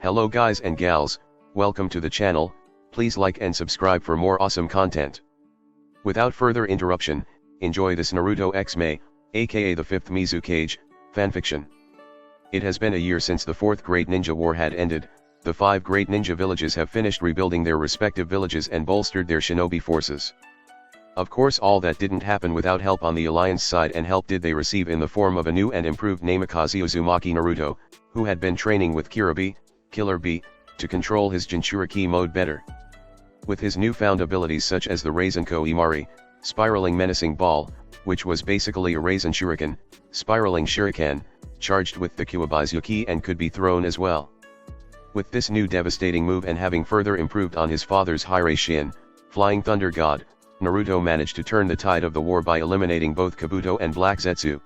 Hello guys and gals, welcome to the channel. Please like and subscribe for more awesome content. Without further interruption, enjoy this Naruto X Mei, aka the 5th Mizukage, fanfiction. It has been a year since the 4th Great Ninja War had ended. The 5 great ninja villages have finished rebuilding their respective villages and bolstered their shinobi forces. Of course, all that didn't happen without help on the Alliance side, and help did they receive in the form of a new and improved Namikaze Uzumaki Naruto, who had been training with Kira-B, Killer B, to control his Jinchuriki mode better. With his newfound abilities such as the Raisenko Imari, Spiraling Menacing Ball, which was basically a Raisen Shuriken, Spiraling Shuriken, charged with the Kuwabizuki and could be thrown as well. With this new devastating move and having further improved on his father's Hiraishin, Flying Thunder God, Naruto managed to turn the tide of the war by eliminating both Kabuto and Black Zetsu.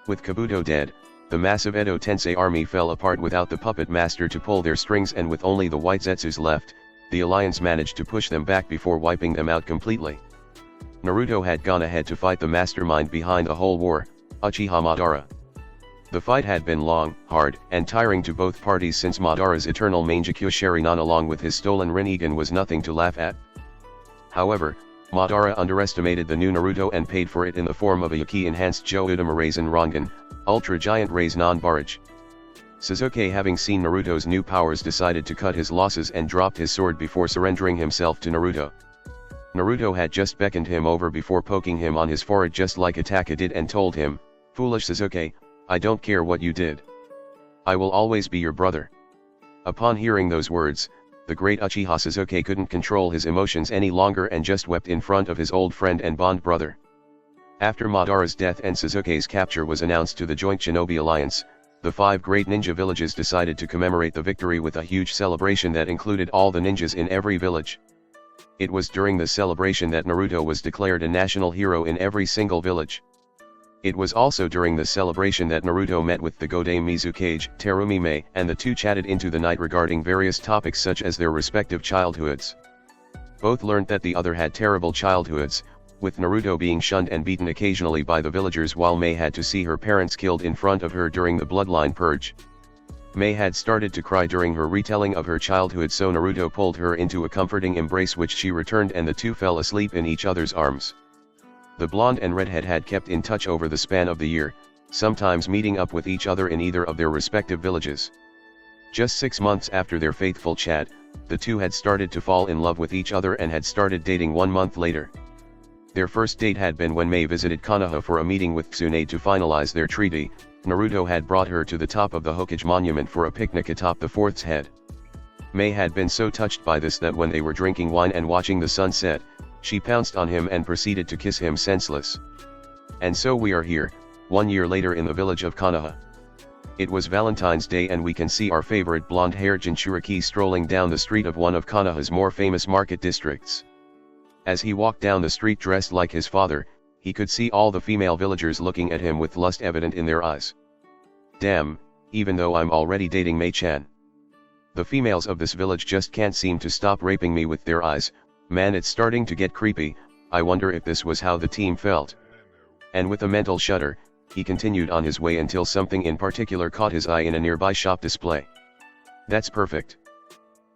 With Kabuto dead, the massive Edo Tensei army fell apart without the puppet master to pull their strings, and with only the White Zetsus left, the Alliance managed to push them back before wiping them out completely. Naruto had gone ahead to fight the mastermind behind the whole war, Uchiha Madara. The fight had been long, hard, and tiring to both parties, since Madara's eternal Mangekyo Sharingan along with his stolen Rinnegan was nothing to laugh at. However, Madara underestimated the new Naruto and paid for it in the form of a Yuki-enhanced Joudama Raisen Rangan, Ultra Giant Raisen Barrage. Sasuke, having seen Naruto's new powers, decided to cut his losses and dropped his sword before surrendering himself to Naruto. Naruto had just beckoned him over before poking him on his forehead just like Ataka did and told him, "Foolish Sasuke, I don't care what you did. I will always be your brother." Upon hearing those words, the great Uchiha Sasuke couldn't control his emotions any longer and just wept in front of his old friend and bond brother. After Madara's death and Sasuke's capture was announced to the joint Shinobi Alliance, the 5 great ninja villages decided to commemorate the victory with a huge celebration that included all the ninjas in every village. It was during the celebration that Naruto was declared a national hero in every single village. It was also during the celebration that Naruto met with the Godai Mizukage, Terumi Mei, and the two chatted into the night regarding various topics such as their respective childhoods. Both learned that the other had terrible childhoods, with Naruto being shunned and beaten occasionally by the villagers, while Mei had to see her parents killed in front of her during the bloodline purge. Mei had started to cry during her retelling of her childhood, so Naruto pulled her into a comforting embrace which she returned, and the two fell asleep in each other's arms. The blonde and redhead had kept in touch over the span of the year, sometimes meeting up with each other in either of their respective villages. Just 6 months after their faithful chat, the two had started to fall in love with each other and had started dating 1 month later. Their first date had been when Mei visited Konoha for a meeting with Tsunade to finalize their treaty. Naruto had brought her to the top of the Hokage monument for a picnic atop the fort's head. Mei had been so touched by this that when they were drinking wine and watching the sunset, she pounced on him and proceeded to kiss him senseless. And so we are here, 1 year later, in the village of Konoha. It was Valentine's Day, and we can see our favorite blonde-haired Jinchuriki strolling down the street of one of Konoha's more famous market districts. As he walked down the street dressed like his father, he could see all the female villagers looking at him with lust evident in their eyes. Damn, even though I'm already dating Mei-chan, the females of this village just can't seem to stop raping me with their eyes. Man, it's starting to get creepy. I wonder if this was how the team felt. And with a mental shudder, he continued on his way until something in particular caught his eye in a nearby shop display. That's perfect.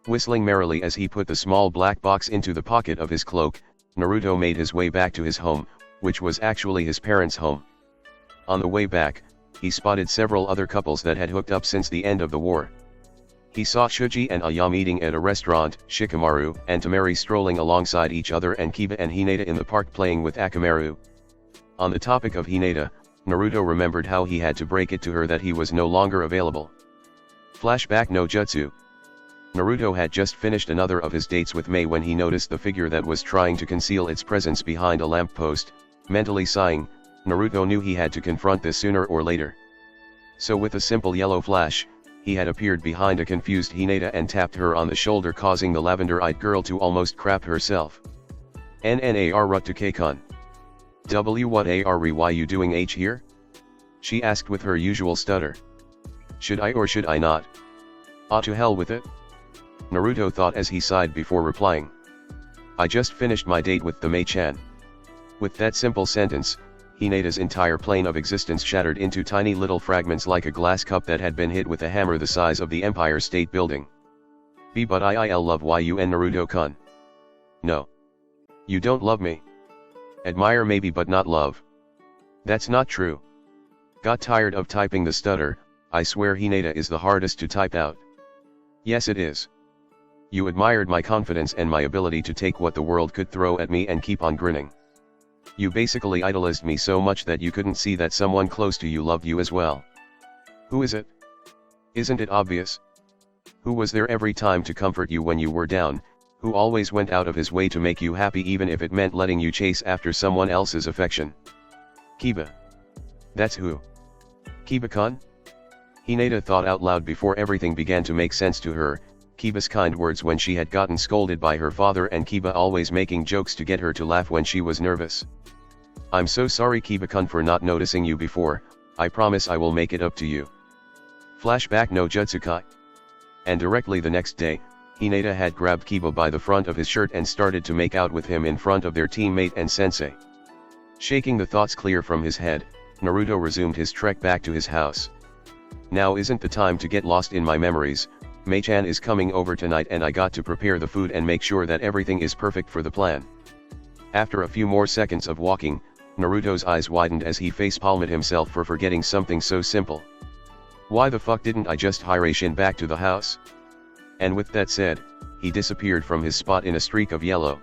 Whistling merrily as he put the small black box into the pocket of his cloak, Naruto made his way back to his home, which was actually his parents' home. On the way back, he spotted several other couples that had hooked up since the end of the war. He saw Shuji and Ayame eating at a restaurant, Shikamaru and Tamari strolling alongside each other, and Kiba and Hinata in the park playing with Akamaru. On the topic of Hinata, Naruto remembered how he had to break it to her that he was no longer available. Flashback no jutsu. Naruto had just finished another of his dates with Mei when he noticed the figure that was trying to conceal its presence behind a lamppost. Mentally sighing, Naruto knew he had to confront this sooner or later. So with a simple yellow flash, he had appeared behind a confused Hinata and tapped her on the shoulder, causing the lavender-eyed girl to almost crap herself. "NNAR Ruttukei-kun. What are you doing here?" she asked with her usual stutter. "Should I or should I not?" "Ah, to hell with it," Naruto thought as he sighed before replying. "I just finished my date with the Mei-chan." With that simple sentence, Hinata's entire plane of existence shattered into tiny little fragments like a glass cup that had been hit with a hammer the size of the Empire State Building. But I'll love you and Naruto-kun. No. You don't love me. Admire maybe but not love. That's not true. Got tired of typing the stutter, I swear Hinata is the hardest to type out. Yes it is. You admired my confidence and my ability to take what the world could throw at me and keep on grinning. You basically idolized me so much that you couldn't see that someone close to you loved you as well. Who is it? Isn't it obvious? Who was there every time to comfort you when you were down, who always went out of his way to make you happy even if it meant letting you chase after someone else's affection? Kiba. That's who. Kiba-kun? Hinata thought out loud before everything began to make sense to her, Kiba's kind words when she had gotten scolded by her father and Kiba always making jokes to get her to laugh when she was nervous. I'm so sorry Kiba-kun for not noticing you before, I promise I will make it up to you. Flashback no Jutsukai. And directly the next day, Hinata had grabbed Kiba by the front of his shirt and started to make out with him in front of their teammate and sensei. Shaking the thoughts clear from his head, Naruto resumed his trek back to his house. Now isn't the time to get lost in my memories, Mei-chan is coming over tonight and I got to prepare the food and make sure that everything is perfect for the plan. After a few more seconds of walking, Naruto's eyes widened as he facepalmed himself for forgetting something so simple. Why the fuck didn't I just hire Shin back to the house? And with that said, he disappeared from his spot in a streak of yellow.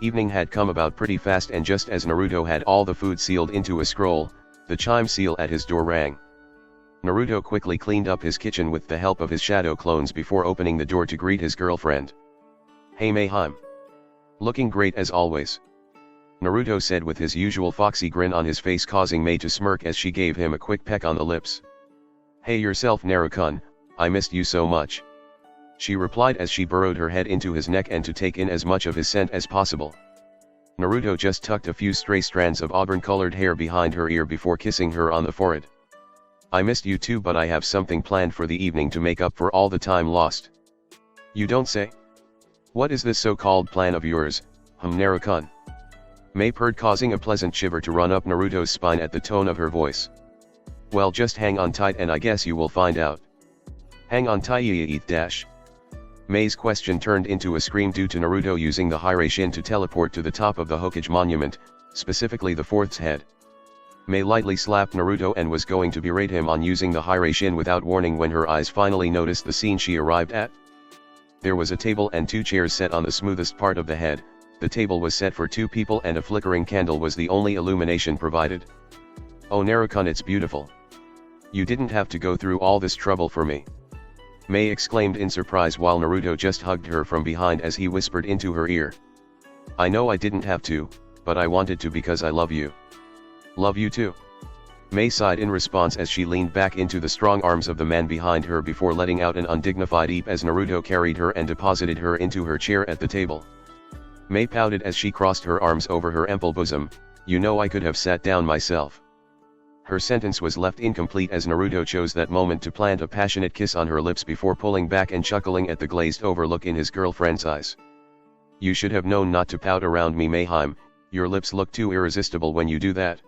Evening had come about pretty fast and just as Naruto had all the food sealed into a scroll, the chime seal at his door rang. Naruto quickly cleaned up his kitchen with the help of his shadow clones before opening the door to greet his girlfriend. Hey Mayhem. Looking great as always. Naruto said with his usual foxy grin on his face causing Mei to smirk as she gave him a quick peck on the lips. Hey yourself Naruto-kun, I missed you so much. She replied as she burrowed her head into his neck and to take in as much of his scent as possible. Naruto just tucked a few stray strands of auburn-colored hair behind her ear before kissing her on the forehead. I missed you too but I have something planned for the evening to make up for all the time lost. You don't say? What is this so-called plan of yours, Naruto-kun? Mei purred causing a pleasant shiver to run up Naruto's spine at the tone of her voice. Well just hang on tight and I guess you will find out. Hang on tight dash. Mei's question turned into a scream due to Naruto using the Hiraishin to teleport to the top of the Hokage monument, specifically the fourth's head. Mei lightly slapped Naruto and was going to berate him on using the Hiraishin without warning when her eyes finally noticed the scene she arrived at. There was a table and two chairs set on the smoothest part of the head, the table was set for two people and a flickering candle was the only illumination provided. Oh Naruto-kun it's beautiful. You didn't have to go through all this trouble for me. Mei exclaimed in surprise while Naruto just hugged her from behind as he whispered into her ear. I know I didn't have to, but I wanted to because I love you. Love you too. Mei sighed in response as she leaned back into the strong arms of the man behind her before letting out an undignified eep as Naruto carried her and deposited her into her chair at the table. Mei pouted as she crossed her arms over her ample bosom, you know I could have sat down myself. Her sentence was left incomplete as Naruto chose that moment to plant a passionate kiss on her lips before pulling back and chuckling at the glazed over look in his girlfriend's eyes. You should have known not to pout around me Mayhem, your lips look too irresistible when you do that.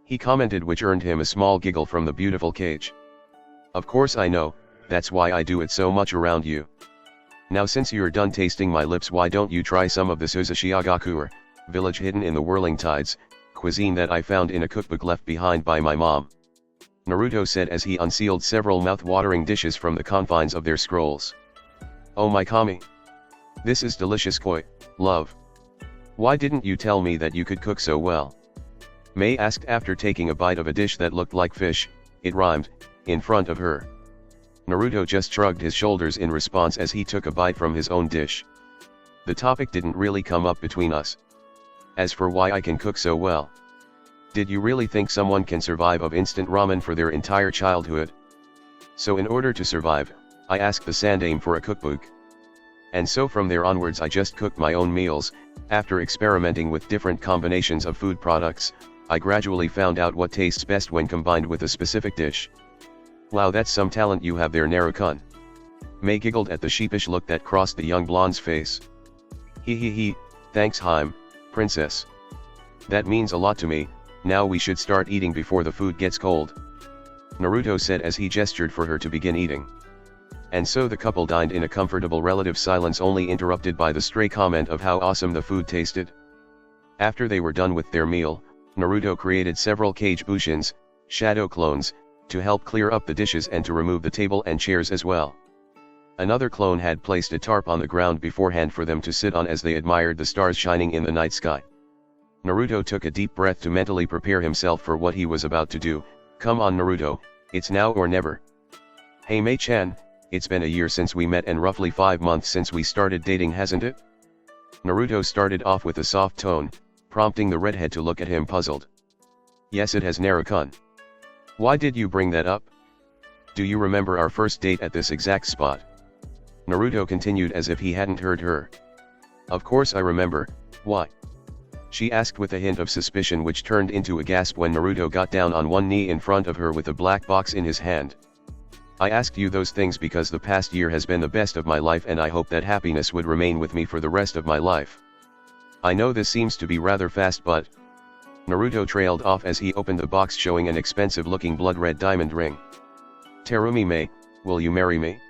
He commented which earned him a small giggle from the beautiful cage. Of course I know, that's why I do it so much around you. Now since you're done tasting my lips why don't you try some of the Suzushiagakuer, village hidden in the whirling tides, cuisine that I found in a cookbook left behind by my mom. Naruto said as he unsealed several mouth-watering dishes from the confines of their scrolls. Oh my kami. This is delicious koi, love. Why didn't you tell me that you could cook so well? Mei asked after taking a bite of a dish that looked like fish, it rhymed, in front of her. Naruto just shrugged his shoulders in response as he took a bite from his own dish. The topic didn't really come up between us. As for why I can cook so well. Did you really think someone can survive of instant ramen for their entire childhood? So in order to survive, I asked the Sandame for a cookbook. And so from there onwards I just cooked my own meals. After experimenting with different combinations of food products, I gradually found out what tastes best when combined with a specific dish. Wow, that's some talent you have there Naruto-kun. Mei giggled at the sheepish look that crossed the young blonde's face. He, thanks Haim, princess. That means a lot to me, Now we should start eating before the food gets cold," Naruto said as he gestured for her to begin eating. And so the couple dined in a comfortable relative silence, only interrupted by the stray comment of how awesome the food tasted. After they were done with their meal, Naruto created several kage bushins, shadow clones, to help clear up the dishes and to remove the table and chairs as well. Another clone had placed a tarp on the ground beforehand for them to sit on as they admired the stars shining in the night sky. Naruto took a deep breath to mentally prepare himself for what he was about to do. "Come on Naruto, it's now or never." "Hey Mei-chan, it's been a year since we met and roughly 5 months since we started dating, hasn't it?" Naruto started off with a soft tone, prompting the redhead to look at him puzzled. "Yes it has, Naruto-kun. Why did you bring that up? Do you remember our first date at this exact spot?" Naruto continued as if he hadn't heard her. "Of course I remember, why?" she asked with a hint of suspicion, which turned into a gasp when Naruto got down on one knee in front of her with a black box in his hand. "I asked you those things because the past year has been the best of my life and I hope that happiness would remain with me for the rest of my life. I know this seems to be rather fast, but..." Naruto trailed off as he opened the box, showing an expensive-looking blood-red diamond ring. "Terumi Mei, will you marry me?"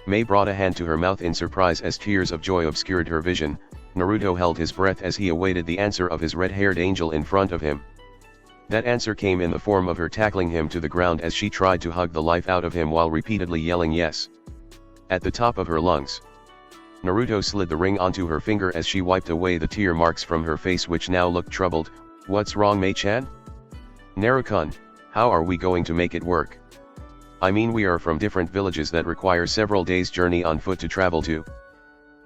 Mei brought a hand to her mouth in surprise as tears of joy obscured her vision. Naruto held his breath as he awaited the answer of his red-haired angel in front of him. That answer came in the form of her tackling him to the ground as she tried to hug the life out of him while repeatedly yelling yes at the top of her lungs. Naruto slid the ring onto her finger as she wiped away the tear marks from her face, which now looked troubled. "What's wrong Mei-chan? Naruto-kun, how are we going to make it work? I mean, we are from different villages that require several days' journey on foot to travel to,"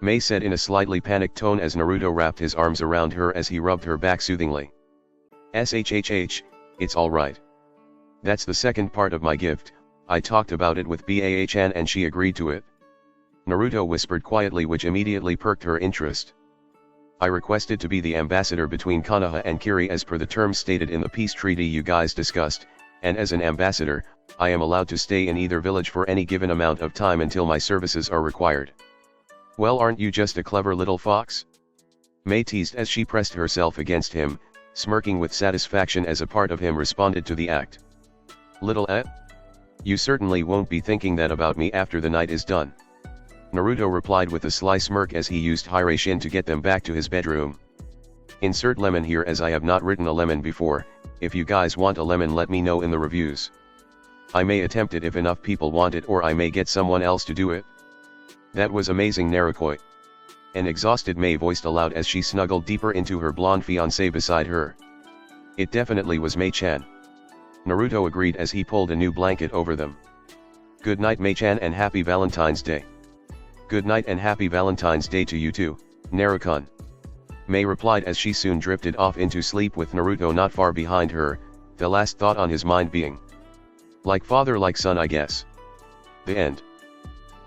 Mei said in a slightly panicked tone as Naruto wrapped his arms around her as he rubbed her back soothingly. "Shhh, it's alright. That's the second part of my gift. I talked about it with Baa-chan and she agreed to it," Naruto whispered quietly, which immediately perked her interest. "I requested to be the ambassador between Konoha and Kiri as per the terms stated in the peace treaty you guys discussed, and as an ambassador, I am allowed to stay in either village for any given amount of time until my services are required." "Well, aren't you just a clever little fox?" Mei teased as she pressed herself against him, smirking with satisfaction as a part of him responded to the act. "Little you certainly won't be thinking that about me after the night is done," Naruto replied with a sly smirk as he used Hiraishin to get them back to his bedroom. "Insert lemon here as I have not written a lemon before. If you guys want a lemon, let me know in the reviews. I may attempt it if enough people want it, or I may get someone else to do it." "That was amazing Naruto," an exhausted Mei voiced aloud as she snuggled deeper into her blonde fiancé beside her. "It definitely was Mei-chan," Naruto agreed as he pulled a new blanket over them. "Good night Mei-chan and happy Valentine's Day." "Good night and happy Valentine's Day to you too, Naruto-kun," Mei replied as she soon drifted off into sleep with Naruto not far behind her, the last thought on his mind being, "Like father like son, I guess." The end.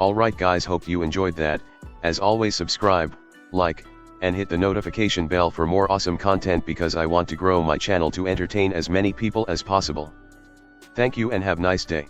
Alright guys, hope you enjoyed that. As always, subscribe, like, and hit the notification bell for more awesome content because I want to grow my channel to entertain as many people as possible. Thank you and have a nice day.